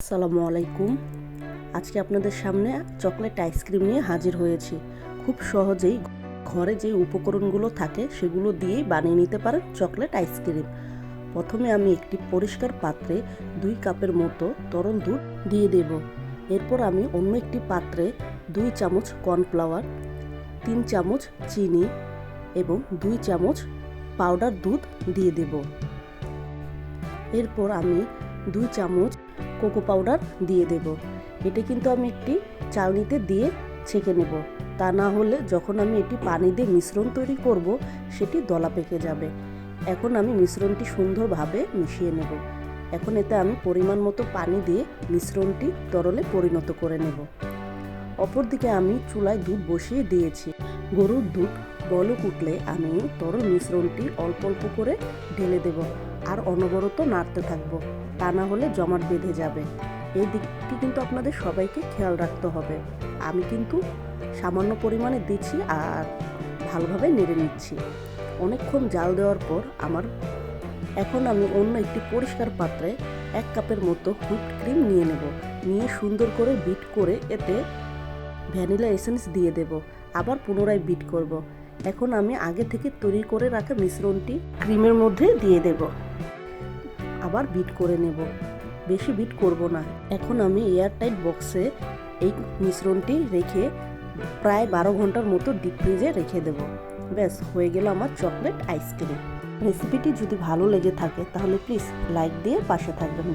আসসালামু আলাইকুম। আজকে আপনাদের সামনে চকলেট আইসক্রিম নিয়ে হাজির হয়েছি। খুব সহজেই ঘরে যে উপকরণগুলো থাকে সেগুলো দিয়েই বানিয়ে নিতে পারেন চকলেট আইসক্রিম। প্রথমে আমি একটি পরিষ্কার পাত্রে 2 কাপের মতো তরল দুধ দিয়ে দেব। এরপর আমি অন্য একটি পাত্রে 2 চামচ কর্নফ্লাওয়ার, 3 চামচ চিনি এবং 2 চামচ পাউডার দুধ দিয়ে দেব। এরপর আমি 2 চামচ কোকো পাউডার দিয়ে দেব। এটা কিন্তু আমি একটি চালনিতে দিয়ে ছেঁকে নেব, তা না হলে যখন আমি এটি পানি দিয়ে মিশ্রণ তৈরি করব সেটি দলা পেকে যাবে। এখন আমি মিশ্রণটি সুন্দরভাবে মিশিয়ে নেব। এখন এতে আমি পরিমাণ মতো পানি দিয়ে মিশ্রণটি তরলে পরিণত করে নেব। অপরদিকে আমি চুলায় দুধ বসিয়ে দিয়েছি। গরুর দুধ বলক উঠলে আমি তরল মিশ্রণটি অল্প অল্প করে ঢেলে দেব আর অনবরত নাড়তে থাকবো, তা না হলে জমাট বেঁধে যাবে। এই দিকটি কিন্তু আপনাদের সবাইকে খেয়াল রাখতে হবে। আমি কিন্তু সামান্য পরিমাণে দিচ্ছি আর ভালোভাবে নেড়ে নিচ্ছি। অনেকক্ষণ জাল দেওয়ার পর এখন আমি অন্য একটি পরিষ্কার পাত্রে 1 কাপের মতো হুইপড ক্রিম নিয়ে নেব। নিয়ে সুন্দর করে বিট করে এতে ভ্যানিলা এসেন্স দিয়ে দেব। আবার পুনরায় বিট করব। এখন আমি আগে থেকে তৈরি করে রাখা মিশ্রণটি ক্রিমের মধ্যে দিয়ে দেব। আবার বিট করে নেব, বেশি বিট করব না। এখন আমি এয়ারটাইট বক্সে এই মিশ্রণটি রেখে প্রায় 12 ঘন্টার মতো ডিপ ফ্রিজে রেখে দেব। ব্যাস হয়ে গেল আমার চকলেট আইসক্রিম। রেসিপিটি যদি ভালো লেগে থাকে তাহলে প্লিজ লাইক দিয়ে পাশে থাকবেন।